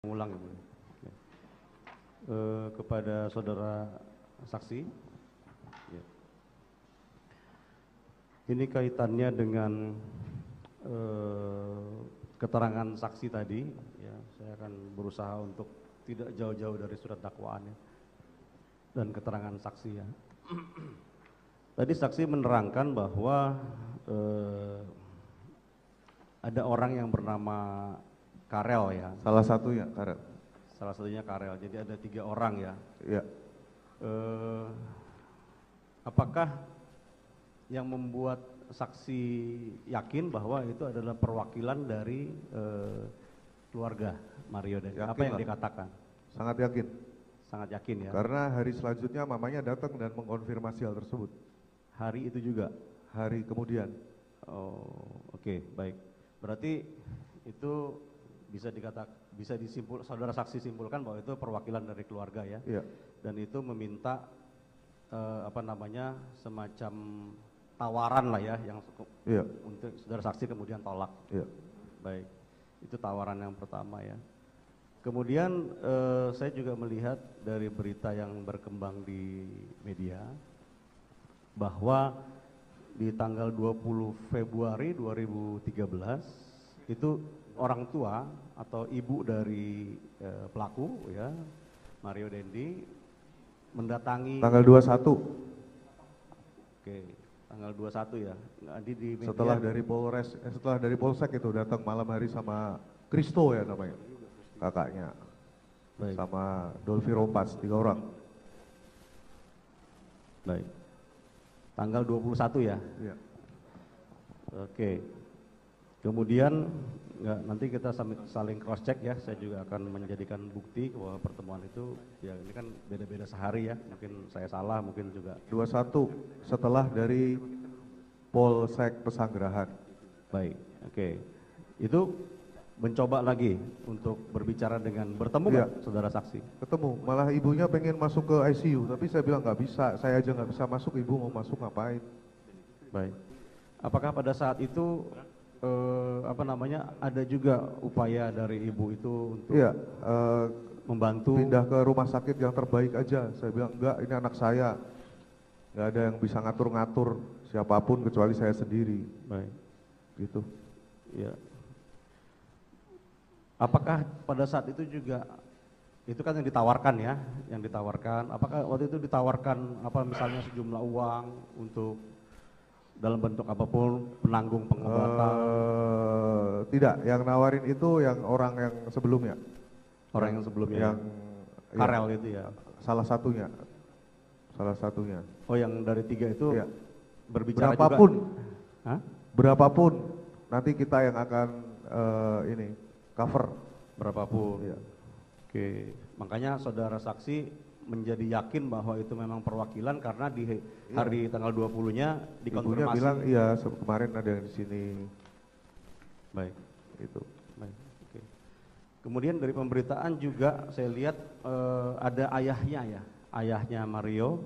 Mengulang Ibu. Kepada saudara saksi, ya. Ini kaitannya dengan keterangan saksi tadi, ya. Saya akan berusaha untuk tidak jauh-jauh dari surat dakwaan ya, dan keterangan saksi ya. Tadi saksi menerangkan bahwa ada orang yang bernama Karel ya. Salah satunya Karel. Salah satunya Karel. Jadi ada 3 orang ya. Iya. Apakah yang membuat saksi yakin bahwa itu adalah perwakilan dari keluarga Mario Dendi? Apa yang dikatakan? Sangat yakin. Sangat yakin ya. Karena hari selanjutnya mamanya datang dan mengkonfirmasi hal tersebut. Hari itu juga? Hari kemudian. Oh, oke, baik. Berarti itu bisa saudara saksi simpulkan bahwa itu perwakilan dari keluarga ya. Iya. Dan itu meminta semacam tawaran lah ya yang iya. Untuk saudara saksi kemudian tolak. Iya. Baik. Itu tawaran yang pertama ya. Kemudian saya juga melihat dari berita yang berkembang di media bahwa di tanggal 20 Februari 2013 itu orang tua atau ibu dari pelaku ya, Mario Dendi mendatangi tanggal 21. Oke, tanggal 21 ya. Nanti di media, setelah dari Polsek itu datang malam hari sama Kristo ya namanya. Kakaknya. Baik. Sama Dolfi Rompas, 3 orang. Baik. Tanggal 21 ya? Iya. Oke. Kemudian nanti kita saling cross check ya. Saya juga akan menjadikan bukti bahwa pertemuan itu ya ini kan beda-beda sehari ya. Mungkin saya salah, mungkin juga 21 setelah dari Polsek Pesanggerahan. Baik. Oke. Itu mencoba lagi untuk berbicara dengan bertemu Iya. nggak saudara saksi? Ketemu, malah ibunya pengen masuk ke ICU, tapi saya bilang nggak bisa, saya aja nggak bisa masuk, ibu mau masuk ngapain? Baik. Apakah pada saat itu ada juga upaya dari ibu itu untuk Iya, membantu? pindah ke rumah sakit yang terbaik aja. Saya bilang enggak, ini anak saya, nggak ada yang bisa ngatur-ngatur siapapun kecuali saya sendiri. Baik. Gitu. Ya. Apakah pada saat itu juga itu kan yang ditawarkan ya, yang ditawarkan. Apakah waktu itu ditawarkan misalnya sejumlah uang untuk dalam bentuk apapun penanggung pengobatan? Tidak, yang nawarin itu yang orang yang sebelumnya. Orang yang sebelumnya. Yang Karel ya, itu ya. Salah satunya. Oh, yang dari 3 itu ya. berbicara berapapun, juga. Hah? Berapapun nanti kita yang akan cover. Berapapun. Iya. Oke, makanya saudara saksi menjadi yakin bahwa itu memang perwakilan karena di hari tanggal 20-nya dikonfirmasi. Ibunya bilang iya, kemarin ada yang di sini. Baik. Itu. Baik. Oke. Kemudian dari pemberitaan juga saya lihat ada ayahnya ya, ayahnya Mario.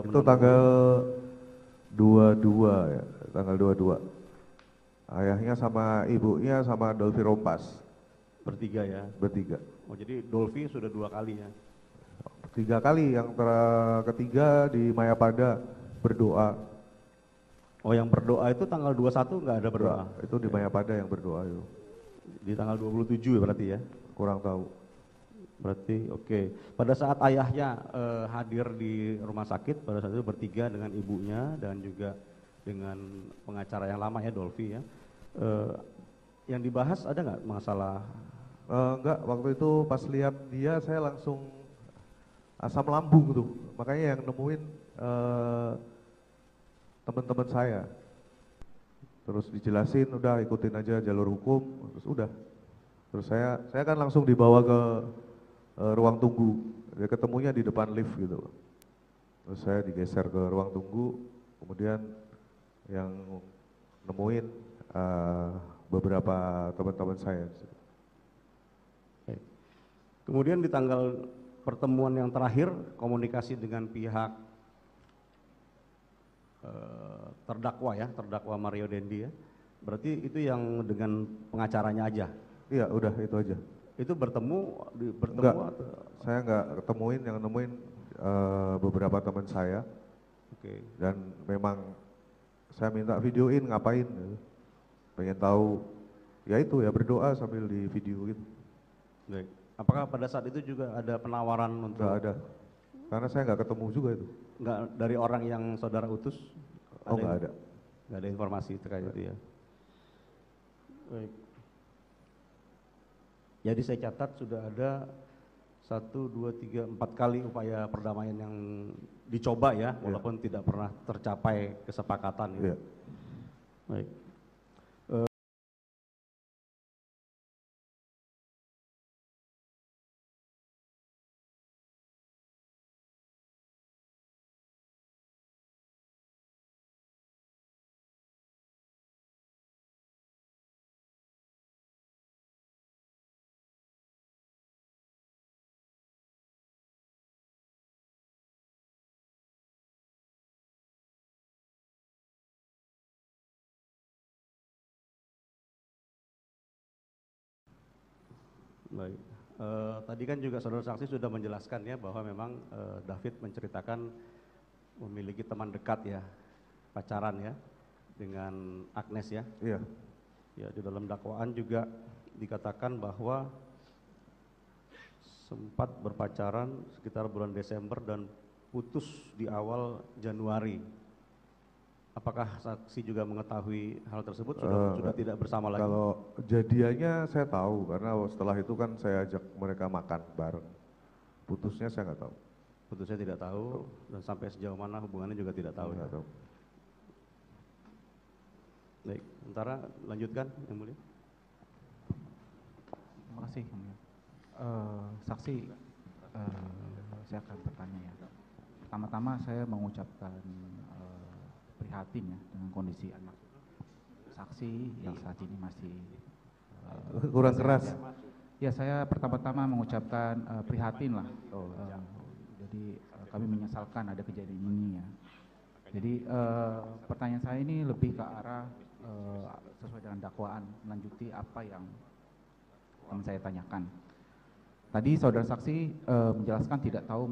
Itu tanggal 22 ya, tanggal 22. Ayahnya sama ibunya sama Dolfi Rompas. Bertiga ya? Bertiga. Oh, jadi Dolfi sudah 2 kali ya? 3 kali, yang ketiga di Mayapada berdoa. Oh, yang berdoa itu tanggal 21 nggak ada berdoa? Itu di Mayapada yang berdoa itu. Di tanggal 27 berarti ya? Kurang tahu. Berarti oke. Pada saat ayahnya hadir di rumah sakit, pada saat itu bertiga dengan ibunya dan juga dengan pengacara yang lama ya, Dolfi ya. Yang dibahas ada nggak masalah? Enggak, waktu itu pas lihat dia saya langsung asam lambung tuh. Makanya yang nemuin teman-teman saya. Terus dijelasin udah ikutin aja jalur hukum, terus udah. Terus saya kan langsung dibawa ke ruang tunggu. Dia ketemunya di depan lift gitu. Terus saya digeser ke ruang tunggu, kemudian yang nemuin beberapa teman-teman saya. Kemudian di tanggal pertemuan yang terakhir komunikasi dengan pihak terdakwa Mario Dendi ya. Berarti itu yang dengan pengacaranya aja? Iya, udah itu aja. Itu bertemu Enggak, atau? saya nggak ketemuin, yang nemuin beberapa teman saya. Oke. Dan memang saya minta videoin ngapain gitu. Pengen tahu, ya itu ya berdoa sambil di video gitu. Baik. Apakah pada saat itu juga ada penawaran untuk? Nggak ada, karena saya nggak ketemu juga itu. Nggak dari orang yang saudara utus? Oh nggak ada. Nggak ada informasi terkait itu ya. Baik. Jadi saya catat sudah ada 1, 2, 3, 4 kali upaya perdamaian yang dicoba ya, walaupun tidak pernah tercapai kesepakatan. Ya. Baik. Baik. Tadi kan juga saudara saksi sudah menjelaskan ya bahwa memang David menceritakan memiliki teman dekat ya, pacaran ya dengan Agnes ya. Iya. Ya, di dalam dakwaan juga dikatakan bahwa sempat berpacaran sekitar bulan Desember dan putus di awal Januari. Apakah saksi juga mengetahui hal tersebut? Sudah tidak bersama lagi? Kalau jadiannya saya tahu, karena setelah itu kan saya ajak mereka makan bareng. Putusnya saya nggak tahu. Putusnya tidak tahu, dan sampai sejauh mana hubungannya juga tidak tahu. Nggak tahu. Baik, sementara lanjutkan Yang Mulia. Terima kasih Yang Mulia. Saksi, saya akan bertanya ya. Pertama-tama saya mengucapkan prihatin ya dengan kondisi anak saksi yang saat ini masih kurang keras. Ya, saya pertama-tama mengucapkan prihatin lah. Jadi kami menyesalkan ada kejadian ini ya. Jadi pertanyaan saya ini lebih ke arah sesuai dengan dakwaan, melanjuti apa yang akan saya tanyakan. Tadi saudara saksi menjelaskan tidak tahu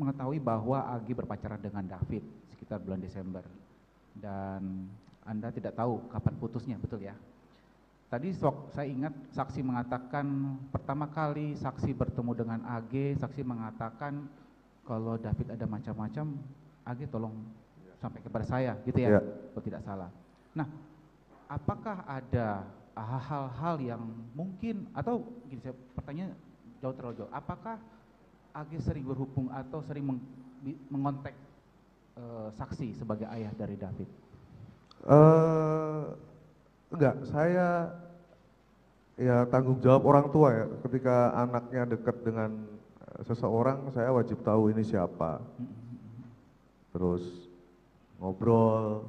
mengetahui bahwa Agi berpacaran dengan David sekitar bulan Desember, dan Anda tidak tahu kapan putusnya, betul ya? Tadi saya ingat saksi mengatakan pertama kali saksi bertemu dengan AG, saksi mengatakan kalau David ada macam-macam, AG tolong sampai kepada saya, gitu ya? Kalau tidak salah. Nah, apakah ada hal-hal yang mungkin, atau gini, saya pertanyaan terlalu jauh, apakah AG sering berhubung atau sering mengontak saksi sebagai ayah dari David? Enggak, saya ya tanggung jawab orang tua ya. Ketika anaknya dekat dengan seseorang, saya wajib tahu ini siapa. Terus ngobrol,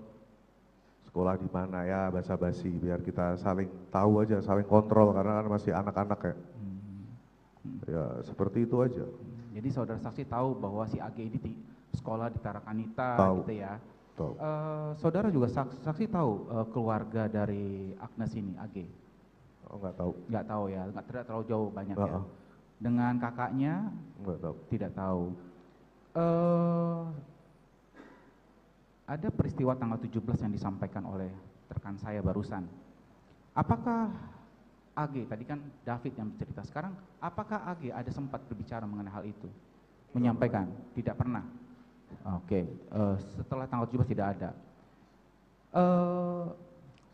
sekolah di mana ya, basa-basi, biar kita saling tahu aja, saling kontrol, karena kan masih anak-anak ya. Ya seperti itu aja. Jadi saudara saksi tahu bahwa si AG ini di sekolah di Tarakanita, gitu ya? Tahu. Saudara juga saksi tahu keluarga dari Agnes ini, AG? Oh nggak tahu. Nggak tahu ya, tidak terlalu jauh banyak ya. Dengan kakaknya? Nggak tahu. Tidak tahu. Ada peristiwa tanggal 17 yang disampaikan oleh rekan saya barusan. Apakah AG, tadi kan David yang bercerita, sekarang apakah AG ada sempat berbicara mengenai hal itu? Menyampaikan? Tidak pernah? Oke, setelah tanggal 17 tidak ada.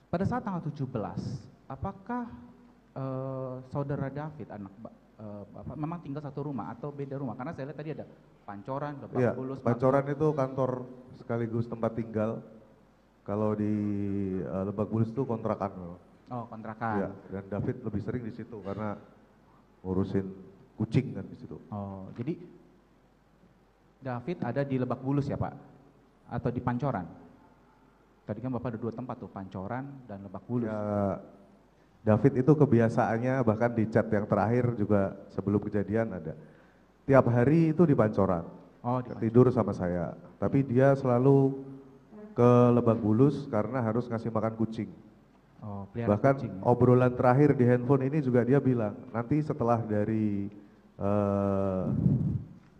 Pada saat tanggal 17, apakah saudara David, anak Bapak, memang tinggal satu rumah atau beda rumah? Karena saya lihat tadi ada Pancoran, Lebak Bulus. Pancoran itu kantor sekaligus tempat tinggal. Kalau di Lebak Bulus itu kontrakan. Oh, kontrakan. Ya, dan David lebih sering di situ karena ngurusin kucing kan di situ. Oh, jadi David ada di Lebak Bulus ya Pak? Atau di Pancoran? Tadi kan Bapak ada 2 tempat tuh, Pancoran dan Lebak Bulus. Ya, David itu kebiasaannya bahkan di chat yang terakhir juga sebelum kejadian ada. Tiap hari itu di Pancoran. Oh, tidur sama saya. Tapi dia selalu ke Lebak Bulus karena harus ngasih makan kucing. Oh, pelihara Bahkan kucing ya? obrolan terakhir di handphone ini juga dia bilang, nanti setelah dari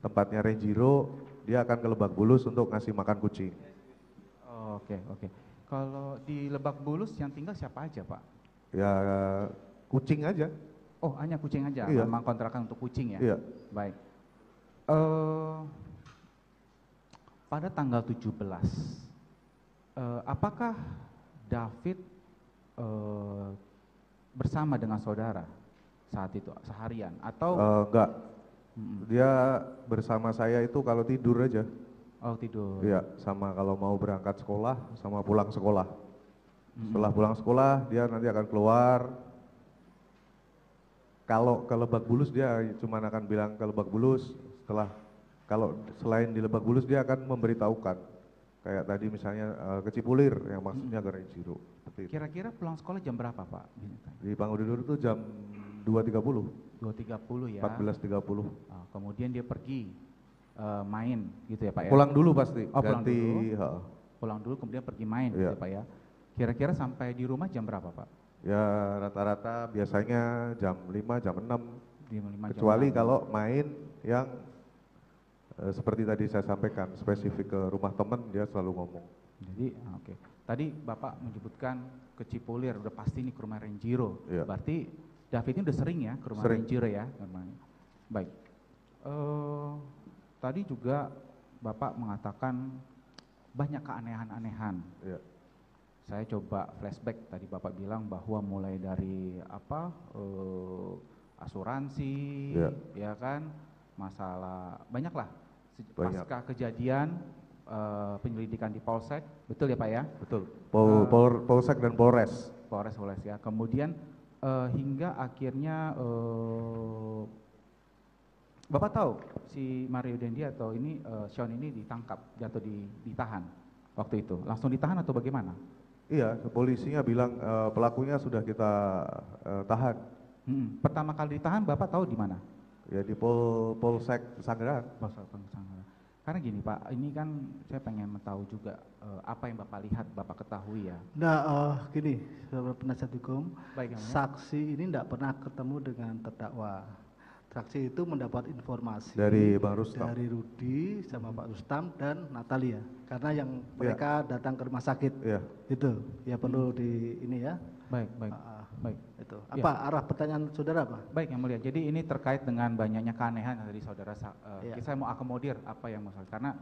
tempatnya Renjiro, dia akan ke Lebak Bulus untuk ngasih makan kucing. Oh, oke, oke. Kalau di Lebak Bulus yang tinggal siapa aja, Pak? Ya kucing aja. Oh, hanya kucing aja, Iya. memang kontrakan untuk kucing ya? Iya. Baik. Pada tanggal 17, apakah David bersama dengan saudara saat itu, seharian? Atau Enggak, dia bersama saya itu kalau tidur aja. oh tidur? Iya, sama kalau mau berangkat sekolah, sama pulang sekolah. Setelah pulang sekolah, dia nanti akan keluar. Kalau ke Lebak Bulus dia cuma akan bilang ke Lebak Bulus. Kalau selain di Lebak Bulus dia akan memberitahukan. Kayak tadi misalnya ke Cipulir yang maksudnya ke Renjiro. Kira-kira pulang sekolah jam berapa, Pak? Di Pangudidor itu jam 2.30. 2.30 ya? 14.30. Kemudian dia pergi main gitu ya, Pak ya? Pulang dulu pasti. Oh, pulang dulu. Pulang dulu kemudian pergi main gitu ya, Pak ya? Kira-kira sampai di rumah jam berapa, Pak? Ya rata-rata biasanya jam 5, jam 6. Jam 5, Kecuali jam 6. kalau main yang seperti tadi saya sampaikan, spesifik ke rumah teman, dia selalu ngomong. Jadi, oke. Tadi Bapak menyebutkan ke Cipulir, udah pasti nih ke rumah Renjiro. Iya. Berarti David ini udah sering ya ke rumah Sering. Renjiro ya? Baik. Tadi juga Bapak mengatakan banyak keanehan-anehan. Iya. Saya coba flashback, tadi Bapak bilang bahwa mulai dari apa, asuransi, Iya. ya kan, masalah, banyaklah. Banyak. Pasca kejadian, penyelidikan di Polsek, betul ya Pak ya? Betul. Polsek dan Polres. Polres ya. Kemudian hingga akhirnya Bapak tahu si Mario Dendi atau ini Sean ini ditangkap atau ditahan waktu itu, langsung ditahan atau bagaimana? Iya, polisinya bilang pelakunya sudah kita tahan. Pertama kali ditahan Bapak tahu di mana? Ya di Polsek Sanggeran. Karena gini Pak, ini kan saya pengen tahu juga apa yang Bapak lihat, Bapak ketahui ya. Nah, gini, saudara penasihat hukum, Baik, yang mulia. saksi ini tidak pernah ketemu dengan terdakwa. Saksi itu mendapat informasi Dari Bang Rustam. dari Rudi sama Pak Rustam dan Natalia. Karena yang mereka datang ke rumah sakit, Iya. itu ya perlu di ini ya. Baik. Baik. Itu apa arah pertanyaan saudara Pak? Baik yang mulia. Jadi ini terkait dengan banyaknya keanehan dari saudara. Iya. Saya mau akomodir apa yang mau karena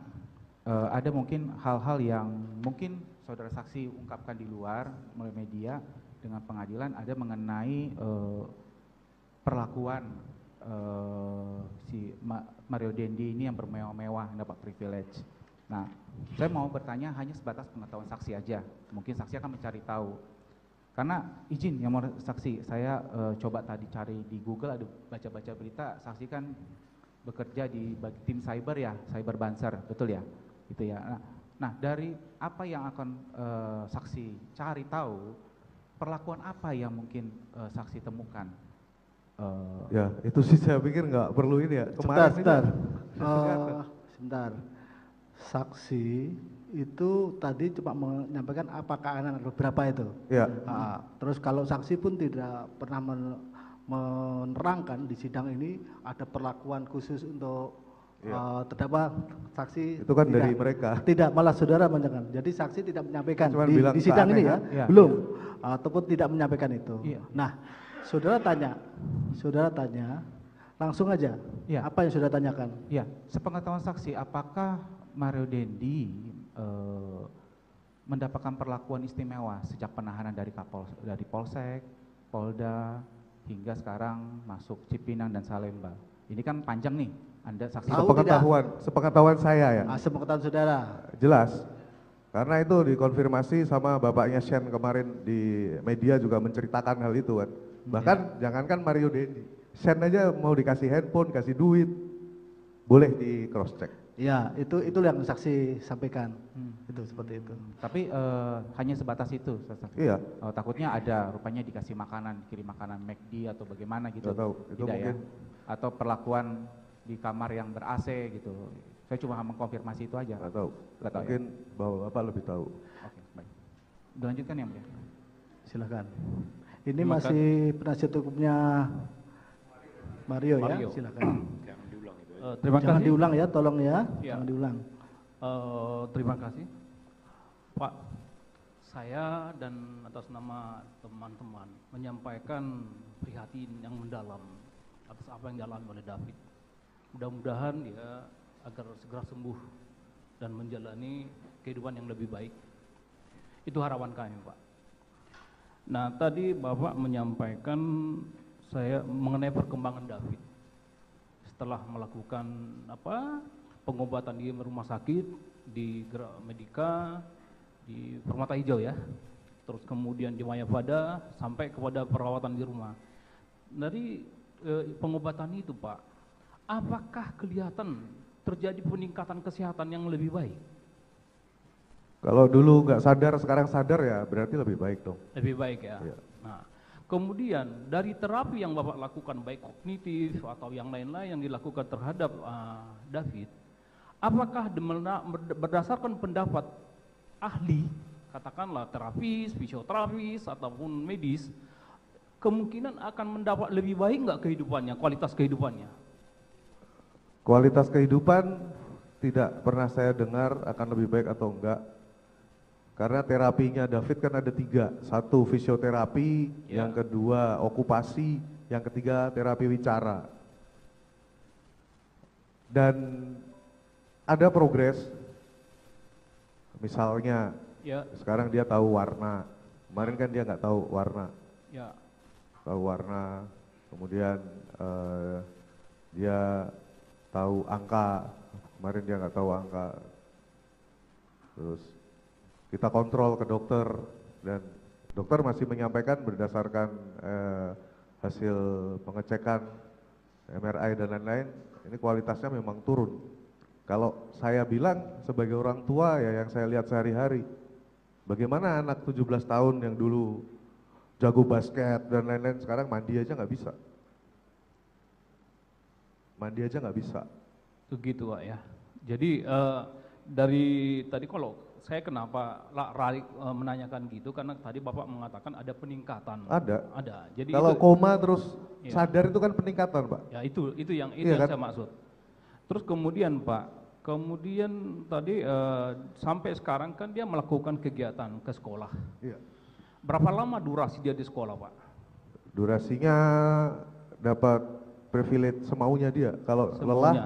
ada mungkin hal-hal yang mungkin saudara saksi ungkapkan di luar melalui media dengan pengadilan ada mengenai perlakuan si Mario Dendi ini yang bermewah-mewah, yang dapat privilege. Nah, saya mau bertanya hanya sebatas pengetahuan saksi aja. Mungkin saksi akan mencari tahu. Karena izin yang mau saksi, saya coba tadi cari di Google, ada baca-baca berita, saksi kan bekerja di tim cyber ya, cyber banser, betul ya? Gitu ya. Nah, dari apa yang akan saksi cari tahu, perlakuan apa yang mungkin saksi temukan? Ya, itu sih saya pikir nggak perlu ini ya. Kemarin Sebentar. Saksi itu tadi cuma menyampaikan apa keanehan beberapa itu. Ya. Terus kalau saksi pun tidak pernah menerangkan di sidang ini ada perlakuan khusus untuk terdakwa. Saksi Itu kan tidak, dari mereka. Tidak, malah saudara menyampaikan. Jadi saksi tidak menyampaikan Cuman di bilang sidang ini ya, Ya. belum ataupun tidak menyampaikan itu. Iya. Nah, saudara tanya langsung aja. Iya. Apa yang sudah tanyakan? Ya, sepengetahuan saksi, apakah Mario Dendi mendapatkan perlakuan istimewa sejak penahanan dari Polsek, Polda, hingga sekarang masuk Cipinang dan Salemba? Ini kan panjang nih, Anda saksi. Tahu Sepengetahuan saya ya. Sepengetahuan saudara. Jelas. Karena itu dikonfirmasi sama bapaknya Shen kemarin di media juga menceritakan hal itu kan. Bahkan jangankan Mario Dendi, Shen aja mau dikasih handphone, kasih duit, boleh di cross check. Ya, itu yang saksi sampaikan. Itu seperti itu. Tapi hanya sebatas itu, saksi. Iya. Takutnya ada rupanya dikasih makanan, kirim makanan McD atau bagaimana gitu. Nggak tahu, itu Tidak ya? mungkin. Atau perlakuan di kamar yang ber-AC gitu. Saya cuma mengkonfirmasi itu aja. Nggak tahu. Nggak tahu, Mungkin Bapak lebih tahu. Oke, baik. Dilanjutkan ya, Mulia. silakan. Ini Terima masih penasihat hukumnya Mario, Mario. ya, silakan. Terima Jangan kasih. diulang ya, tolong ya, Ya. jangan diulang. Terima kasih, Pak. Saya dan atas nama teman-teman menyampaikan prihatin yang mendalam atas apa yang dialami oleh David. Mudah-mudahan dia agar segera sembuh dan menjalani kehidupan yang lebih baik. Itu harapan kami, Pak. Nah, tadi Bapak menyampaikan saya mengenai perkembangan David setelah melakukan pengobatan di rumah sakit, di Gerak Medika, di Permata Hijau ya, terus kemudian di Mayapada sampai kepada perawatan di rumah. Dari pengobatan itu, Pak, apakah kelihatan terjadi peningkatan kesehatan yang lebih baik? Kalau dulu nggak sadar, sekarang sadar ya berarti lebih baik dong. Lebih baik ya. Iya. Nah, kemudian dari terapi yang Bapak lakukan baik kognitif atau yang lain-lain yang dilakukan terhadap David, apakah berdasarkan pendapat ahli, katakanlah terapis, fisioterapis ataupun medis, kemungkinan akan mendapat lebih baik nggak kehidupannya, kualitas kehidupannya? Kualitas kehidupan tidak pernah saya dengar akan lebih baik atau enggak. Karena terapinya David kan ada 3, 1 fisioterapi, Ya. yang kedua okupasi, yang ketiga terapi wicara. Dan ada progres, misalnya Ya, sekarang dia tahu warna, kemarin kan dia nggak tahu warna, ya, tahu warna, kemudian dia tahu angka, kemarin dia nggak tahu angka, terus kita kontrol ke dokter dan dokter masih menyampaikan berdasarkan hasil pengecekan MRI dan lain-lain, ini kualitasnya memang turun. Kalau saya bilang sebagai orang tua ya yang saya lihat sehari-hari, bagaimana anak 17 tahun yang dulu jago basket dan lain-lain sekarang mandi aja nggak bisa. Mandi aja nggak bisa. begitu Pak ya. Jadi dari tadi kalau saya kenapa menanyakan gitu karena tadi Bapak mengatakan ada peningkatan. Ada. Ada. Jadi Kalau itu, koma terus Iya. sadar itu kan peningkatan, Pak. ya itu yang Iya kan? saya maksud. Terus kemudian Pak, kemudian tadi sampai sekarang kan dia melakukan kegiatan ke sekolah. Iya. Berapa lama durasi dia di sekolah, Pak? Durasinya dapat privilege semaunya dia. Kalau lelah Semaunya.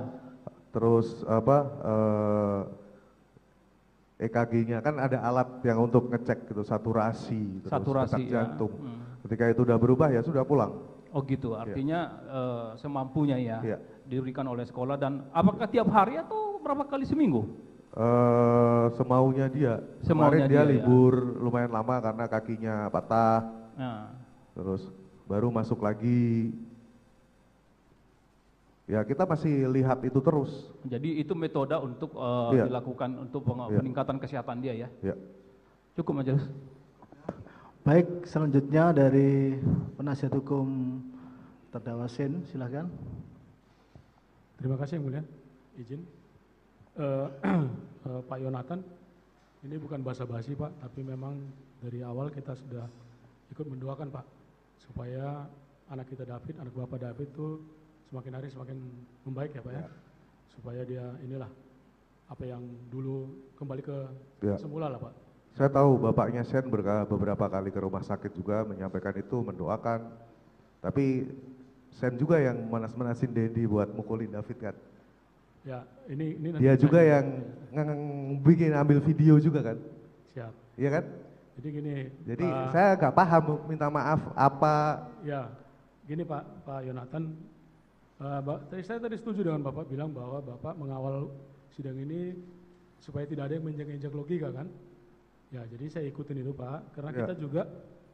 terus EKG-nya kan ada alat yang untuk ngecek gitu saturasi, terus Saturasi, detak ya. jantung. Hmm. Ketika itu udah berubah ya sudah pulang. Oh gitu, artinya semampunya ya Iya. diberikan oleh sekolah. Dan apakah tiap hari atau berapa kali seminggu? Semaunya dia. Semaunya Kemarin dia dia, ya. libur lumayan lama karena kakinya patah, Nah, terus baru masuk lagi. Ya kita masih lihat itu terus. jadi itu metode untuk Iya. dilakukan untuk Iya. peningkatan kesehatan dia ya. Ya. Cukup majelis. Baik, selanjutnya dari penasihat hukum terdakwa Sin, silakan. Terima kasih yang mulia, izin. Pak Yonatan, ini bukan basa-basi Pak, tapi memang dari awal kita sudah ikut mendoakan Pak, supaya anak kita David, anak Bapak David itu semakin hari semakin membaik ya Pak ya, supaya dia inilah apa yang dulu kembali ke Ya. semula lah Pak. Saya tahu bapaknya Sen beberapa kali ke rumah sakit juga menyampaikan itu, mendoakan. Tapi Sen juga yang manas-manasin Dendi buat mukulin David kan. Ya, ini nanti Dia juga saya- yang bikin ambil video juga kan. siap. Iya kan? Jadi gini, Jadi Pak, saya nggak paham, minta maaf apa. ya, gini Pak Yonatan, saya tadi setuju dengan Bapak bilang bahwa Bapak mengawal sidang ini supaya tidak ada yang menginjak-injak logika kan. Ya, jadi saya ikutin itu Pak, karena Ya. kita juga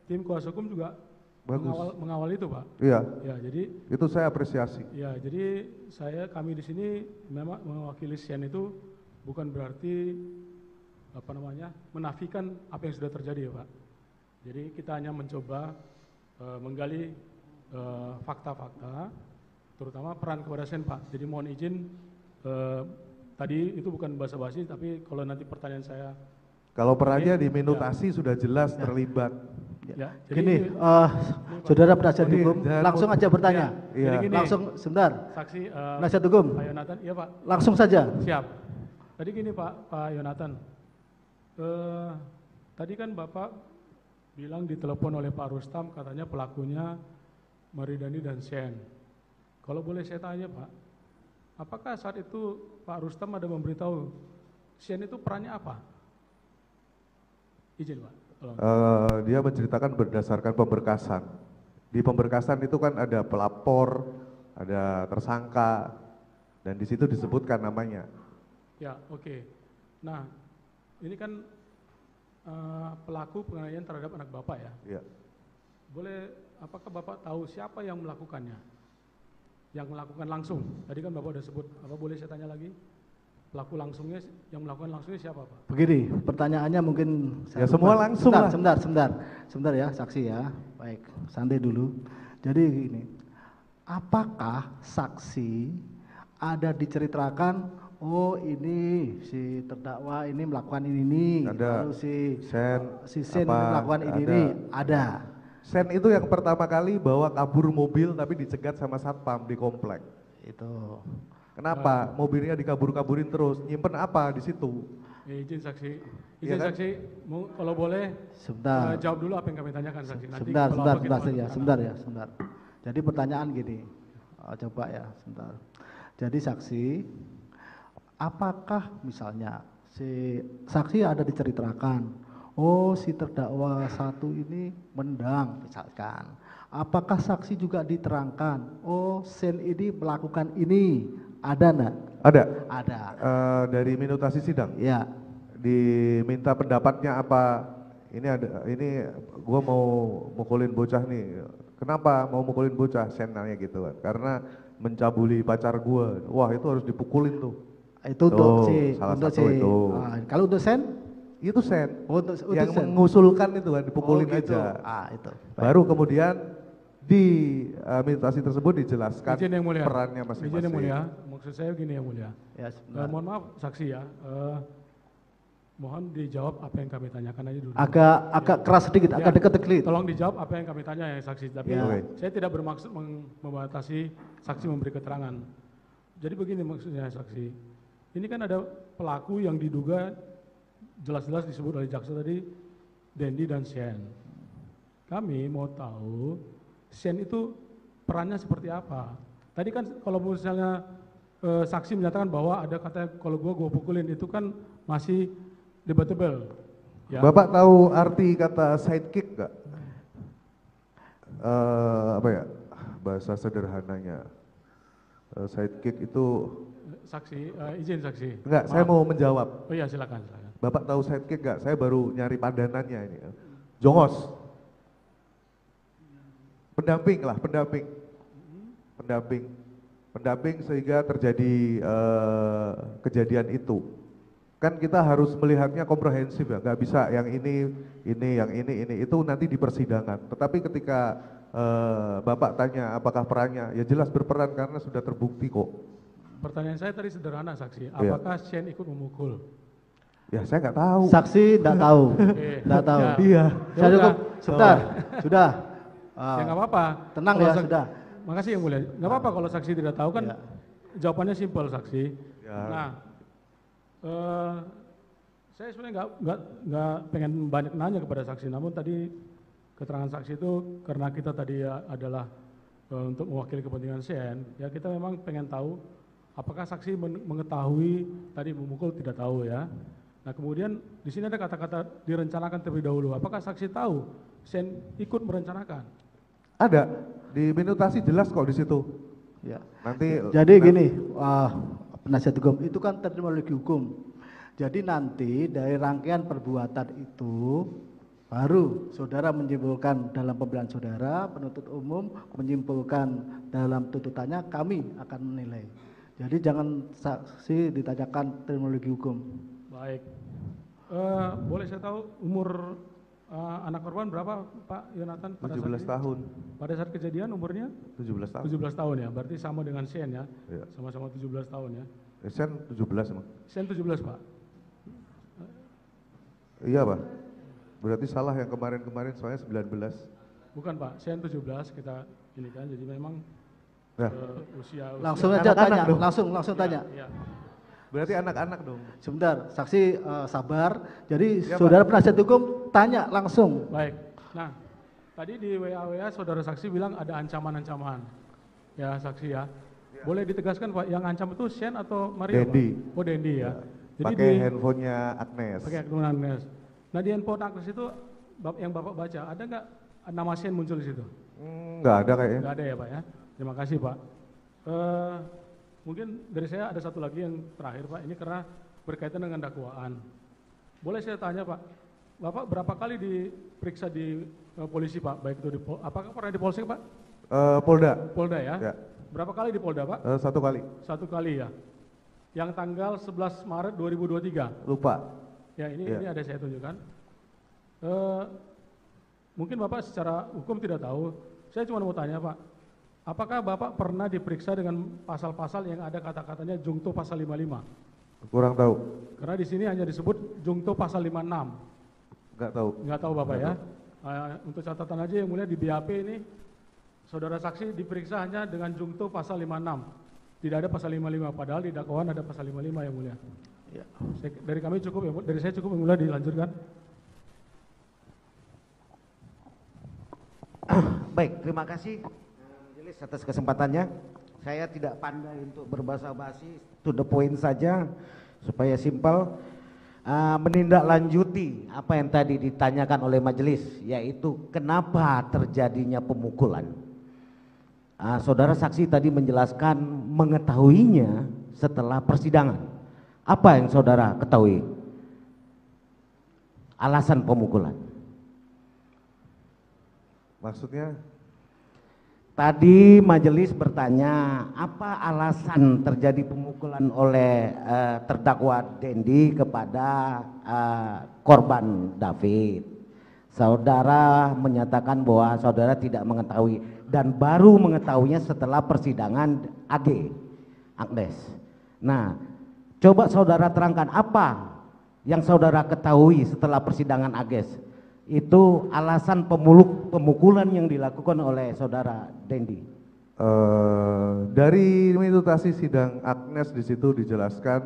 tim kuasa hukum juga Bagus. mengawal itu Pak. Iya, Ya, jadi itu saya apresiasi. kami di sini memang mewakili Sen itu bukan berarti menafikan apa yang sudah terjadi ya Pak. Jadi kita hanya mencoba menggali fakta-fakta, terutama peran kepada Sen Pak. Jadi mohon izin, tadi itu bukan basa-basi, tapi kalau nanti pertanyaan saya, Kalau perannya Iya, di minutasi sudah jelas terlibat. Ya, Gini, ini, saudara penasihat ini hukum, jangan langsung aja bertanya. Iya. Jadi gini, Langsung, sebentar. saksi Penasihat hukum, Pak Yonatan, iya Pak, langsung saja. siap. Tadi gini Pak Yonatan, tadi kan Bapak bilang ditelepon oleh Pak Rustam, katanya pelakunya Maridani dan Shen. Kalau boleh saya tanya Pak, apakah saat itu Pak Rustam ada memberitahu Shen itu perannya apa? Izin Pak, tolong. Dia menceritakan berdasarkan pemberkasan. Di pemberkasan itu kan ada pelapor, ada tersangka, dan di situ disebutkan namanya. Ya, oke. Nah, ini kan pelaku penganiayaan terhadap anak Bapak ya. Iya. Boleh, apakah Bapak tahu siapa yang melakukannya? Yang melakukan langsung. Tadi kan Bapak udah sebut, apa boleh saya tanya lagi? Pelaku langsungnya, yang melakukan langsungnya siapa Pak? Begini, pertanyaannya mungkin Ya, semua langsung lah. Sebentar ya, saksi ya. Baik, santai dulu. Jadi gini, apakah saksi ada diceritakan, oh ini si terdakwa ini melakukan ini, Ada. lalu si apa, Sen ini melakukan ini, ada. Sen itu yang pertama kali bawa kabur mobil tapi dicegat sama satpam di komplek. Itu. Kenapa? Mobilnya dikabur-kaburin terus. Nyimpen apa di situ? Izin saksi, Iya kan? saksi, kalau boleh Sebentar. jawab dulu apa yang kami tanyakan saksi. Nanti Sebentar, kalau sebentar, apa kita sebentar, lanjutkan. sebentar. Jadi pertanyaan gini, coba ya, sebentar. Jadi saksi, apakah misalnya si saksi ada diceritakan, oh si terdakwa satu ini mendang misalkan. Apakah saksi juga diterangkan, oh Sen ini melakukan ini, ada enggak? Ada. Ada. Dari minutasi sidang. Ya, Diminta pendapatnya apa? Ini gua mau mukulin bocah nih. Kenapa mau mukulin bocah? Sen nanya gitu kan. Karena mencabuli pacar gua. Wah, itu harus dipukulin tuh. itu untuk Tuh, si, salah untuk satu si. itu. Kalau untuk Sen, Itu Sen. oh, untuk Yang Sen. mengusulkan itu kan dipukulin Oh, gitu. aja. Itu. Baik. Baru kemudian di minutasi tersebut dijelaskan Izin yang mulia. perannya Izin yang masing-masing. mulia, maksud saya gini yang mulia. Ya, sebentar. Mohon maaf saksi ya, mohon dijawab apa yang kami tanyakan aja dulu. Agak keras sedikit, Ya, agak dekat sedikit. Tolong dijawab apa yang kami tanya ya saksi, tapi Ya. Oke. saya tidak bermaksud membatasi saksi memberi keterangan. Jadi begini maksudnya saksi, ini kan ada pelaku yang diduga jelas-jelas disebut oleh jaksa tadi, Dendi dan Shen. Kami mau tahu Shen itu perannya seperti apa. Tadi kan kalau misalnya saksi menyatakan bahwa ada kata kalau gua pukulin itu kan masih debatable. Ya. Bapak tahu arti kata sidekick nggak? Apa ya bahasa sederhananya? Sidekick itu Saksi, izin saksi. enggak, saya mau menjawab. Oh iya silakan. Bapak tahu sidekick nggak? Saya baru nyari padanannya ini. Jongos. Pendamping lah, pendamping. Pendamping sehingga terjadi kejadian itu. Kan kita harus melihatnya komprehensif ya, nggak bisa yang ini, itu nanti di persidangan. Tetapi ketika Bapak tanya apakah perannya, ya jelas berperan karena sudah terbukti kok. Pertanyaan saya tadi sederhana saksi, Iya. apakah Shen ikut memukul? Ya saya nggak tahu. Saksi tidak tahu, Oke. tidak tahu. Ya. Iya. Saya Ya cukup, udah. sebentar, sudah. Ya nggak apa-apa. Tenang Kalau ya, sudah. Makasih yang mulia. Nggak apa-apa kalau saksi tidak tahu kan Ya. jawabannya simpel saksi. Ya. Nah, saya sebenarnya nggak pengen banyak nanya kepada saksi, namun tadi keterangan saksi itu karena kita tadi adalah untuk mewakili kepentingan Shen, ya kita memang pengen tahu apakah saksi mengetahui tadi memukul tidak tahu ya. Nah kemudian di sini ada kata-kata direncanakan terlebih dahulu. Apakah saksi tahu Shen ikut merencanakan? Ada di minutasi jelas kok di situ. Ya. Nanti. Jadi gini, penasihat hukum itu kan terminologi hukum. Jadi nanti dari rangkaian perbuatan itu baru saudara menyimpulkan dalam pembelaan saudara, penuntut umum menyimpulkan dalam tuntutannya, kami akan menilai. Jadi jangan saksi ditanyakan terminologi hukum. Baik. Boleh saya tahu umur anak korban berapa Pak Yonatan? 17 tahun. Pada saat kejadian umurnya? 17 tahun. 17 tahun ya, berarti sama dengan Shen ya? Iya. Sama-sama 17 tahun ya. Sen 17 emang. Shen 17 Pak? Iya Pak. Berarti salah yang kemarin-kemarin soalnya 19. Bukan Pak, Sen 17 kita ini kan, jadi memang Nah, usia Langsung aja Anak-anak tanya, dong. langsung tanya. ya. berarti anak-anak dong. Sebentar, saksi sabar. Jadi Ya, saudara penasihat hukum tanya langsung. Baik. Nah, tadi di WA saudara saksi bilang ada ancaman-ancaman. Ya, saksi ya. Boleh ditegaskan Pak, yang ancam itu Sen atau Mario? Dendi. Pak? Oh, Dendi ya. Jadi Pakai handphonenya Agnes. pakai akun Agnes. Nah, di handphone Agnes itu yang Bapak baca, ada nggak nama Sen muncul di situ? Nggak ada kayaknya. Nggak ada ya Pak ya. Terima kasih Pak. Mungkin dari saya ada satu lagi yang terakhir Pak, ini karena berkaitan dengan dakwaan. Boleh saya tanya Pak, Bapak berapa kali diperiksa di polisi Pak? Baik itu apakah pernah di Polsek Pak? Polda. Polda ya? Ya. Berapa kali di Polda Pak? 1 kali. 1 kali ya. Yang tanggal 11 Maret 2023. Lupa. Ya ini Ya. ini ada saya tunjukkan. Mungkin Bapak secara hukum tidak tahu. Saya cuma mau tanya Pak, apakah Bapak pernah diperiksa dengan pasal-pasal yang ada kata-katanya jungto pasal 55? Kurang tahu. Karena di sini hanya disebut jungto pasal 56. Nggak tahu. Nggak tahu Bapak ya. Untuk catatan aja yang mulia di BAP ini, saudara saksi diperiksa hanya dengan jungto pasal 56. Tidak ada pasal 55, padahal di dakwaan ada pasal 55 yang mulia. Ya. Dari kami cukup ya, dari saya cukup yang mulia, dilanjutkan. Baik, terima kasih Majelis atas kesempatannya. Saya tidak pandai untuk berbahasa basi, to the point saja supaya simpel. Menindaklanjuti apa yang tadi ditanyakan oleh majelis, yaitu kenapa terjadinya pemukulan. Saudara saksi tadi menjelaskan mengetahuinya setelah persidangan. Apa yang saudara ketahui? Alasan pemukulan. Maksudnya? Tadi majelis bertanya apa alasan terjadi pemukulan oleh terdakwa Dendi kepada korban David. Saudara menyatakan bahwa saudara tidak mengetahui dan baru mengetahuinya setelah persidangan Agnes. Nah, coba saudara terangkan apa yang saudara ketahui setelah persidangan Agnes. Itu alasan pemukulan yang dilakukan oleh saudara Dendi. Dari minutasi sidang Agnes di situ dijelaskan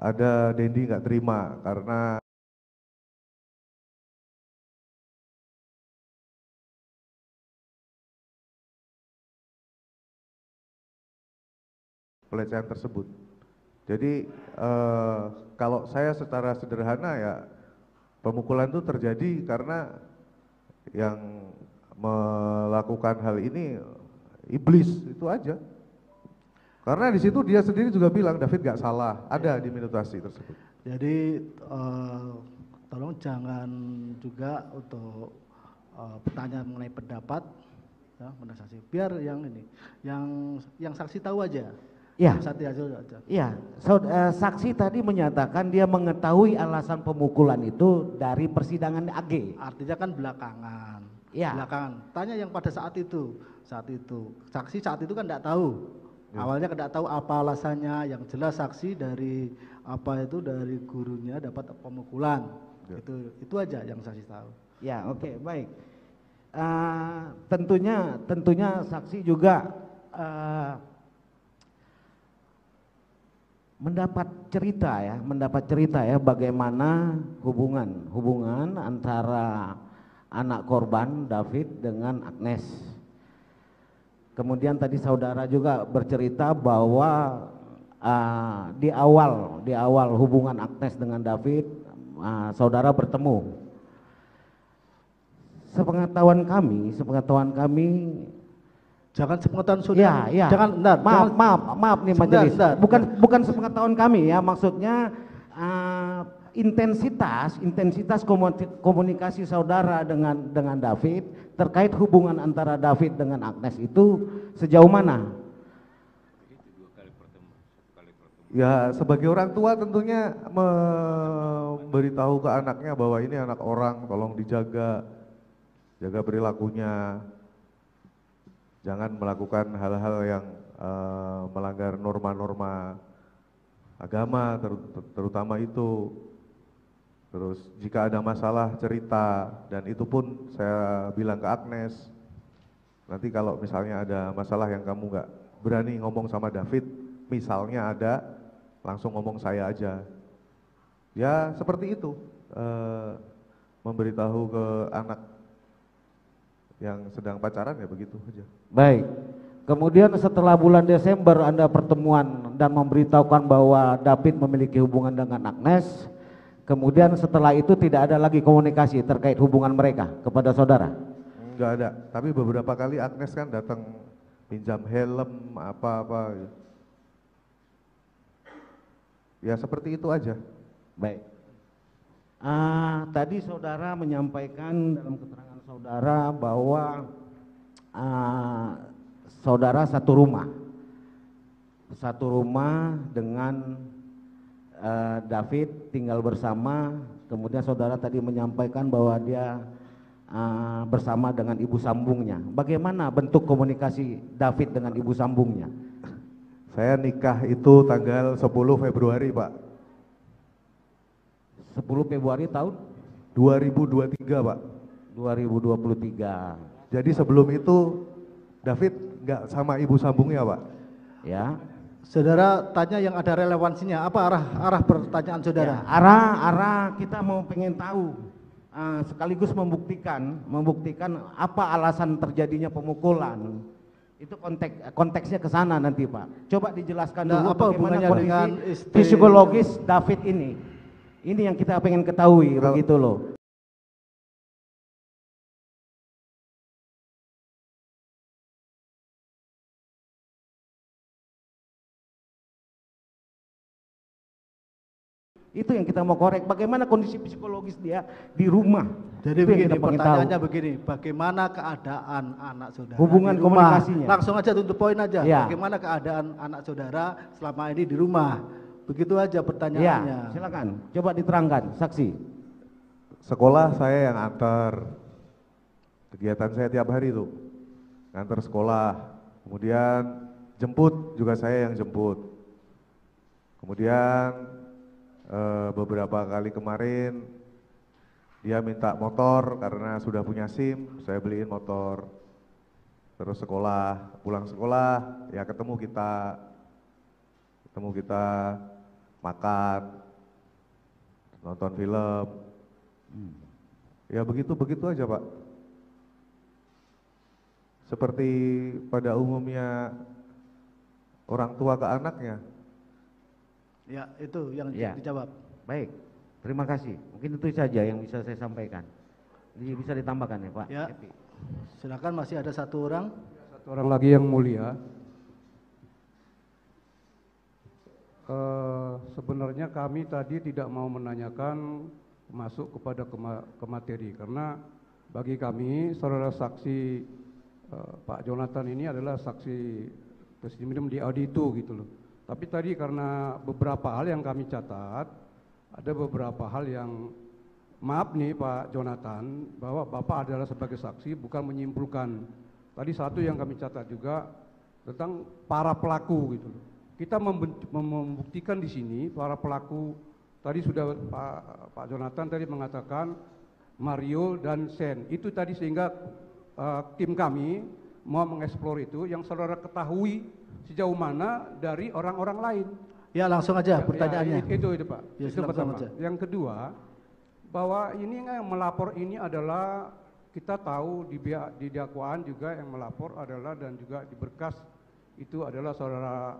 ada Dendi nggak terima karena pelecehan tersebut. Jadi kalau saya secara sederhana ya, pemukulan itu terjadi karena yang melakukan hal ini iblis, itu aja. Karena di situ dia sendiri juga bilang David gak salah, ada di minutasi tersebut. Jadi tolong jangan juga untuk bertanya mengenai pendapat, ya, saksi. Biar yang ini, yang saksi tahu aja. Ya. Saksi aja. Iya, saksi tadi menyatakan dia mengetahui alasan pemukulan itu dari persidangan AG. Artinya kan belakangan. Ya. Belakangan. Tanya yang pada saat itu. Saksi saat itu kan tidak tahu. Ya. Awalnya tidak tahu apa alasannya. Yang jelas saksi dari dari gurunya dapat pemukulan. Ya. Itu aja yang saksi tahu. Ya, oke, baik. Tentunya saksi juga mendapat cerita ya bagaimana hubungan antara anak korban David dengan Agnes. Kemudian tadi saudara juga bercerita bahwa di awal hubungan Agnes dengan David saudara bertemu. Sepengetahuan kami jangan sepengetahuan saudara. Ya. Jangan, maaf nih majelis. Bukan sepengetahuan kami ya, maksudnya intensitas komunikasi saudara dengan David terkait hubungan antara David dengan Agnes itu sejauh mana? Ya, sebagai orang tua tentunya memberitahu ke anaknya bahwa ini anak orang, tolong jaga perilakunya. Jangan melakukan hal-hal yang melanggar norma-norma agama, terutama itu. Terus jika ada masalah cerita, dan itu pun saya bilang ke Agnes, nanti kalau misalnya ada masalah yang kamu nggak berani ngomong sama David, misalnya ada, langsung ngomong saya aja. Ya seperti itu, memberitahu ke anak yang sedang pacaran ya begitu aja. Baik. Kemudian setelah bulan Desember Anda pertemuan dan memberitahukan bahwa David memiliki hubungan dengan Agnes. Kemudian setelah itu tidak ada lagi komunikasi terkait hubungan mereka kepada saudara? Enggak ada, tapi beberapa kali Agnes kan datang pinjam helm apa-apa. Ya seperti itu aja. Baik. Tadi saudara menyampaikan dalam keterangan saudara bahwa saudara satu rumah dengan David tinggal bersama. Kemudian saudara tadi menyampaikan bahwa dia bersama dengan ibu sambungnya. Bagaimana bentuk komunikasi David dengan ibu sambungnya? Saya nikah itu tanggal 10 Februari Pak. 10 Februari tahun 2023 Pak. 2023. Jadi sebelum itu David nggak sama ibu sambungnya Pak. Ya. Saudara tanya yang ada relevansinya, apa arah pertanyaan saudara? Ya, arah kita mau pengen tahu, sekaligus membuktikan apa alasan terjadinya pemukulan. Itu konteksnya ke sana nanti Pak. Coba dijelaskan dulu apa bagaimana hubungannya kondisi dengan istri psikologis David ini. Ini yang kita pengen ketahui, begitu loh. Itu yang kita mau korek, bagaimana kondisi psikologis dia di rumah. Jadi Itu yang begini, kita pengen pertanyaannya tahu. begini, bagaimana keadaan anak saudara Hubungan di rumah? komunikasinya. Langsung aja tutup poin aja. Ya. Bagaimana keadaan anak saudara selama ini di rumah? Begitu aja pertanyaannya. Ya, silakan. Coba diterangkan, saksi. Sekolah saya yang antar. Kegiatan saya tiap hari tuh. Ngantar sekolah. Kemudian jemput juga saya yang jemput. Kemudian beberapa kali kemarin dia minta motor karena sudah punya SIM, saya beliin motor. Terus sekolah, pulang sekolah ya ketemu kita makan, nonton film. Ya begitu aja Pak. Seperti pada umumnya orang tua ke anaknya. Ya, itu yang Ya. dijawab. Baik, terima kasih. Mungkin itu saja yang bisa saya sampaikan. Jadi bisa ditambahkan ya Pak. Ya. Silakan, masih ada satu orang. Satu orang lagi yang mulia. Sebenarnya kami tadi tidak mau menanyakan masuk kepada ke materi karena bagi kami saudara saksi Pak Jonathan ini adalah saksi testimoniem di auditu gitu loh. Tapi tadi karena beberapa hal yang kami catat, ada beberapa hal yang, maaf nih Pak Jonathan, bahwa Bapak adalah sebagai saksi bukan menyimpulkan. Tadi satu yang kami catat juga tentang para pelaku gitu. Kita membuktikan di sini para pelaku, tadi sudah Pak Jonathan tadi mengatakan Mario dan Sen. Itu tadi sehingga tim kami mau mengeksplor itu yang saudara ketahui sejauh mana dari orang-orang lain. Ya, langsung aja pertanyaannya. Itu Pak. Ya, Itu pertama. aja. Yang kedua, bahwa ini yang melapor ini adalah kita tahu di dakwaan juga yang melapor adalah dan juga di berkas itu adalah saudara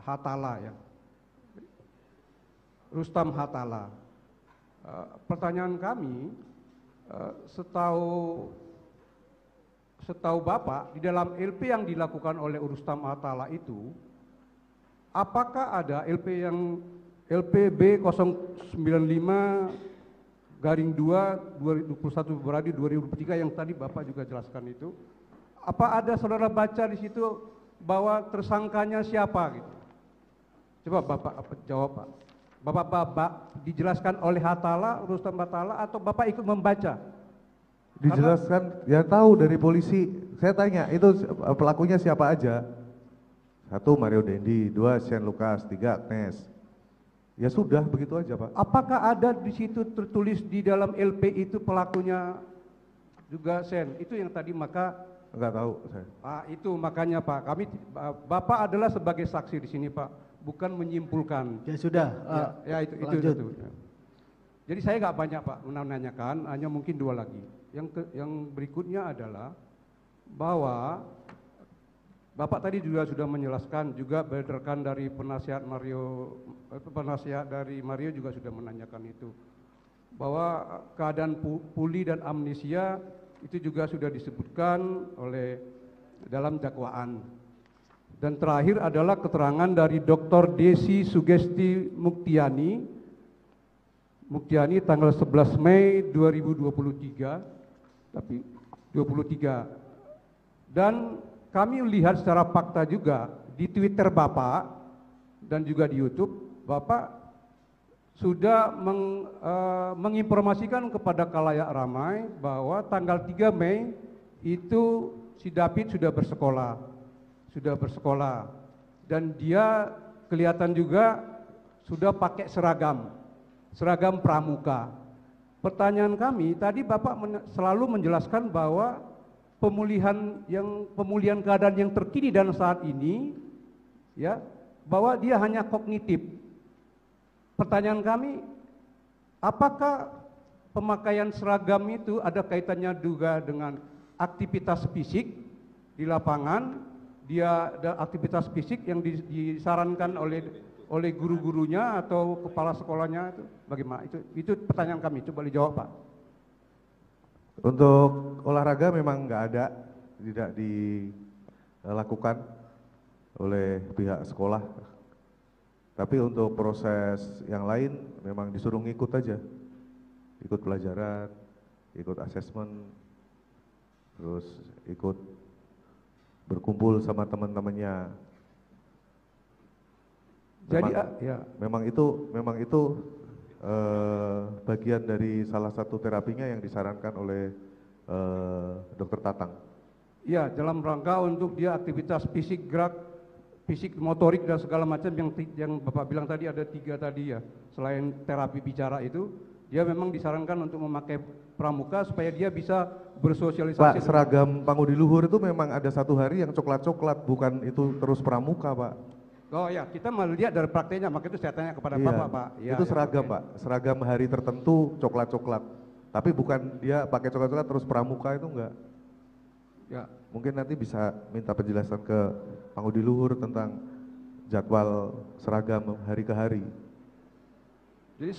Hatala ya. Rustam Hatala. Pertanyaan kami, setahu Bapak di dalam LP yang dilakukan oleh Rustam Hatala itu, apakah ada LP yang LPB 095/2 21 Februari 2003 yang tadi Bapak juga jelaskan itu, apa ada saudara baca di situ bahwa tersangkanya siapa gitu? Coba Bapak jawab Pak. Bapak dijelaskan oleh Hatala, Rustam Hatala, atau Bapak ikut membaca? Dijelaskan, ya tahu dari polisi. Saya tanya, itu pelakunya siapa aja? 1 Mario Dendi, 2 Shane Lucas, 3 Agnes. Ya sudah, begitu aja Pak. Apakah ada di situ tertulis di dalam LP itu pelakunya juga Sen? Itu yang tadi maka Enggak tahu saya. itu makanya Pak, Bapak adalah sebagai saksi di sini Pak, bukan menyimpulkan. Ya sudah. Itu lanjut. itu. Jadi saya nggak banyak Pak menanyakan, hanya mungkin 2 lagi. Yang berikutnya adalah bahwa Bapak tadi juga sudah menjelaskan juga berdasarkan dari penasihat dari Mario juga sudah menanyakan itu bahwa keadaan pulih dan amnesia itu juga sudah disebutkan oleh dalam dakwaan. Dan terakhir adalah keterangan dari Dr. Desi Sugesti Muktiani tanggal 11 Mei 2023 tapi 23. Dan kami lihat secara fakta juga di Twitter Bapak dan juga di YouTube, Bapak sudah menginformasikan kepada khalayak ramai bahwa tanggal 3 Mei itu si David sudah bersekolah dan dia kelihatan juga sudah pakai seragam pramuka. Pertanyaan kami tadi Bapak selalu menjelaskan bahwa pemulihan keadaan yang terkini dan saat ini ya bahwa dia hanya kognitif. Pertanyaan kami, apakah pemakaian seragam itu ada kaitannya juga dengan aktivitas fisik di lapangan? Dia ada aktivitas fisik yang disarankan oleh guru-gurunya atau kepala sekolahnya itu bagaimana? Itu pertanyaan kami, coba dijawab Pak. Untuk olahraga memang nggak ada, tidak dilakukan oleh pihak sekolah. Tapi untuk proses yang lain memang disuruh ngikut aja, ikut pelajaran, ikut asesmen, terus ikut berkumpul sama teman-temannya. Jadi memang itu bagian dari salah satu terapinya yang disarankan oleh Dokter Tatang. Ya, dalam rangka untuk dia aktivitas fisik, gerak, fisik, motorik dan segala macam yang Bapak bilang tadi ada 3 tadi ya. Selain terapi bicara itu, dia memang disarankan untuk memakai pramuka supaya dia bisa bersosialisasi. Pak, seragam Pangudi Luhur itu memang ada 1 hari yang coklat-coklat, bukan itu terus pramuka Pak. Oh ya, kita melihat dari prakteknya, maka itu saya tanya kepada Bapak, Pak. Ya, itu seragam, okay. Pak. Seragam hari tertentu coklat-coklat. Tapi bukan dia pakai coklat-coklat terus pramuka, itu enggak. Ya. Mungkin nanti bisa minta penjelasan ke Pangudi Luhur tentang jadwal seragam hari ke hari. Jadi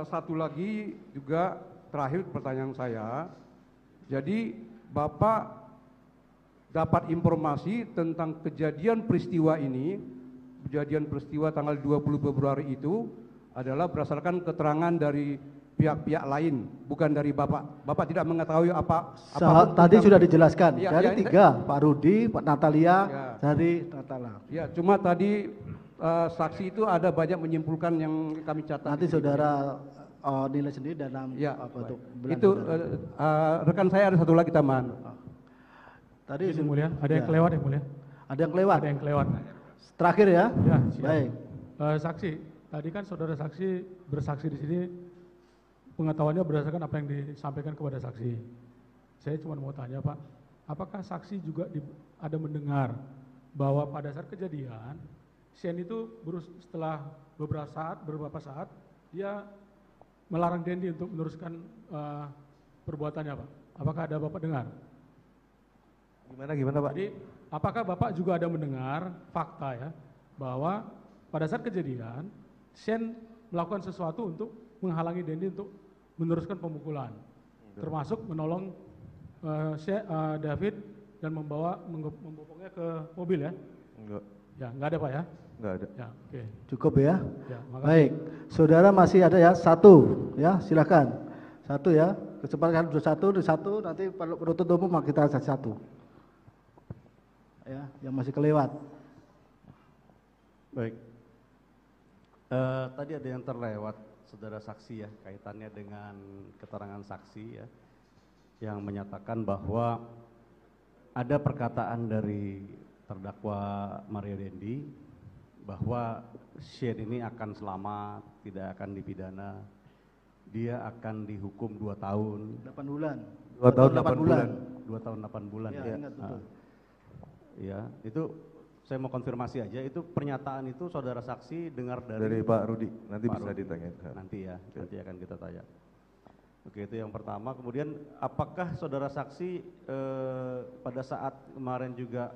satu lagi juga terakhir pertanyaan saya. Jadi Bapak dapat informasi tentang kejadian peristiwa tanggal 20 Februari itu adalah berdasarkan keterangan dari pihak-pihak lain, bukan dari Bapak. Bapak tidak mengetahui apa tadi sudah dijelaskan ya, dari 3, Pak Rudi, Pak Natalia, dari Natala. Ya, cuma tadi saksi itu ada banyak menyimpulkan yang kami catat. Nanti saudara nilai sendiri dalam untuk itu rekan saya ada satu lagi tambahan. Tadi yang mulia, ada yang kelewat yang mulia. Ada yang kelewat. Ada yang kelewat. Terakhir ya. Ya, siap. Baik. Saksi, tadi kan saudara saksi bersaksi di sini pengetahuannya berdasarkan apa yang disampaikan kepada saksi. Saya cuma mau tanya Pak, apakah saksi juga ada mendengar bahwa pada saat kejadian Sien itu setelah beberapa saat dia melarang Dendi untuk meneruskan perbuatannya Pak? Apakah ada Bapak dengar? Gimana Pak? Jadi apakah Bapak juga ada mendengar fakta ya bahwa pada saat kejadian Sien melakukan sesuatu untuk menghalangi Dendi untuk meneruskan pemukulan, termasuk menolong David dan membawanya ke mobil ya? Enggak. Ya, enggak ada Pak ya? Enggak ada. Ya, oke. Cukup ya? Ya, baik. Saudara masih ada ya, 1 ya, silakan. 1 ya, kesempatan sudah 1 nanti penuntut umum kita 1. Ya, yang masih kelewat. Baik. Tadi ada yang terlewat, saudara saksi ya, kaitannya dengan keterangan saksi ya, yang menyatakan bahwa ada perkataan dari terdakwa Mario Dendi bahwa Shane ini akan selamat, tidak akan dipidana, dia akan dihukum 2 tahun. 8 bulan. 2 tahun 8 bulan. 2 tahun 8 bulan Ya, ya. ingat betul. Ya, itu saya mau konfirmasi aja, itu pernyataan itu saudara saksi dengar Dari Pak Rudi, nanti Pak bisa Rudi. ditanyain. Nanti ya, nanti akan kita tanya. Oke, itu yang pertama. Kemudian apakah saudara saksi pada saat kemarin juga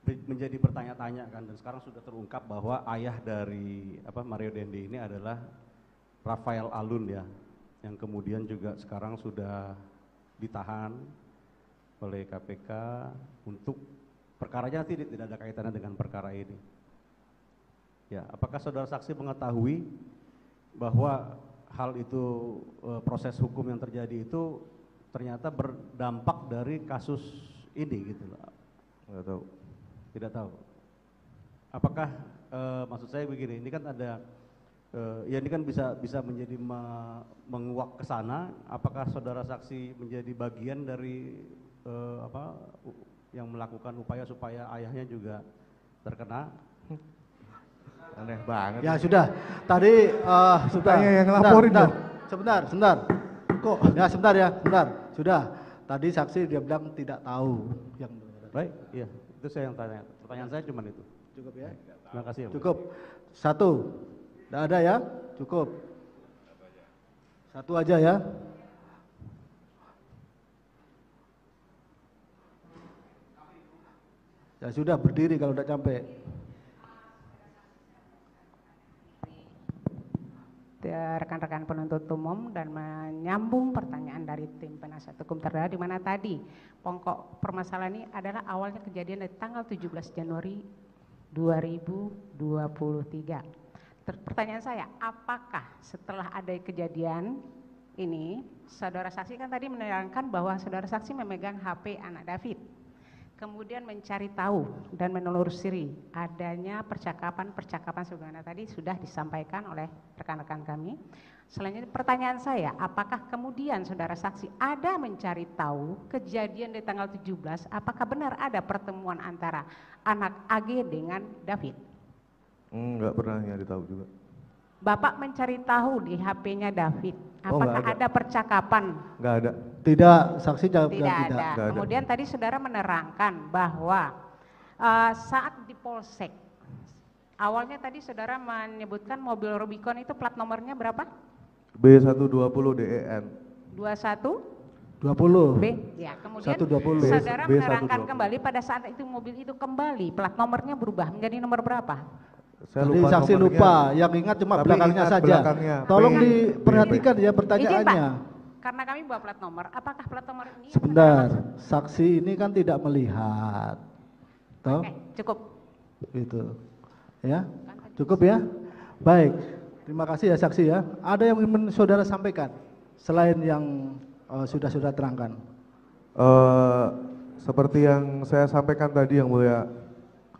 menjadi bertanya-tanya kan, dan sekarang sudah terungkap bahwa ayah dari Mario Dendi ini adalah Rafael Alun ya, yang kemudian juga sekarang sudah ditahan oleh KPK untuk perkaranya tidak ada kaitannya dengan perkara ini. Ya, apakah saudara saksi mengetahui bahwa hal itu proses hukum yang terjadi itu ternyata berdampak dari kasus ini gitu loh? Nggak tahu. Tidak tahu. Apakah maksud saya begini, ini kan ada ya ini kan bisa menjadi menguak ke sana. Apakah saudara saksi menjadi bagian dari yang melakukan upaya supaya ayahnya juga terkena? Aneh banget. Ya sudah. Tadi Tanya yang ngelaporin dong. Sebentar. Kok? Ya sebentar ya, sebentar. Sudah. Tadi saksi dia bilang tidak tahu yang Baik, iya. Itu saya yang tanya. Pertanyaan saya cuma itu. cukup ya. Terima kasih ya. Bu. Cukup. 1. Tidak ada ya? Cukup. 1 aja ya. Ya sudah, berdiri kalau udah sampai. Rekan-rekan penuntut umum dan menyambung pertanyaan dari tim penasihat hukum terdakwa, di mana tadi pokok permasalahan ini adalah awalnya kejadian dari tanggal 17 Januari 2023. Pertanyaan saya, apakah setelah ada kejadian ini, saudara saksi kan tadi menerangkan bahwa saudara saksi memegang HP anak David, kemudian mencari tahu dan menelusuri adanya percakapan sebagaimana tadi sudah disampaikan oleh rekan-rekan kami. Selanjutnya pertanyaan saya, apakah kemudian saudara saksi ada mencari tahu kejadian di tanggal 17, apakah benar ada pertemuan antara anak AG dengan David? Enggak pernah nyari tahu juga. Bapak mencari tahu di HP-nya David, Oh, apakah nggak ada. ada percakapan? Enggak ada. Tidak, saksi jawab Tidak tidak. ada. Nggak ada. Kemudian tadi saudara menerangkan bahwa saat di Polsek, awalnya tadi saudara menyebutkan mobil Rubicon itu plat nomornya berapa? B120 DEN. 21 20. B. Ya, kemudian 120. saudara B120. menerangkan kembali pada saat itu mobil itu kembali, plat nomornya berubah menjadi nomor berapa? Saya Tadi saksi nomornya. lupa, yang ingat cuma Tapi belakangnya ingat saja. belakangnya, Tolong P. diperhatikan ya Izin, pertanyaannya. Pak. Karena kami bawa plat nomor, apakah plat nomor ini? Sebentar, saksi ini kan tidak melihat. Toh? Oke, cukup. Gitu. Ya. Cukup ya? Baik. Terima kasih ya saksi ya. Ada yang ingin saudara sampaikan selain yang sudah terangkan? Seperti yang saya sampaikan tadi yang mulia,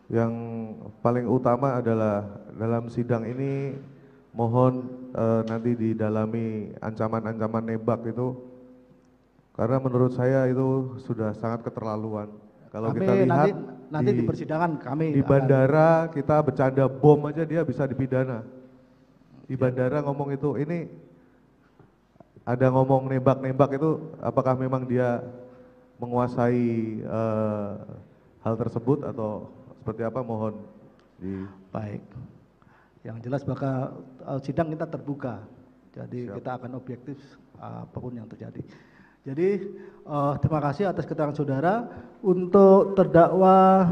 yang paling utama adalah dalam sidang ini mohon nanti didalami ancaman-ancaman nembak itu, karena menurut saya itu sudah sangat keterlaluan. Kalau Kami kita lihat nanti di persidangan kami di akan- bandara kita bercanda bom aja dia bisa dipidana. Di bandara ngomong itu, ini ada ngomong nembak-nembak itu, apakah memang dia menguasai hal tersebut atau seperti apa, mohon di. Baik. Yang jelas bakal sidang kita terbuka. Jadi Siap. kita akan objektif apapun yang terjadi. Jadi terima kasih atas keterangan saudara. Untuk terdakwa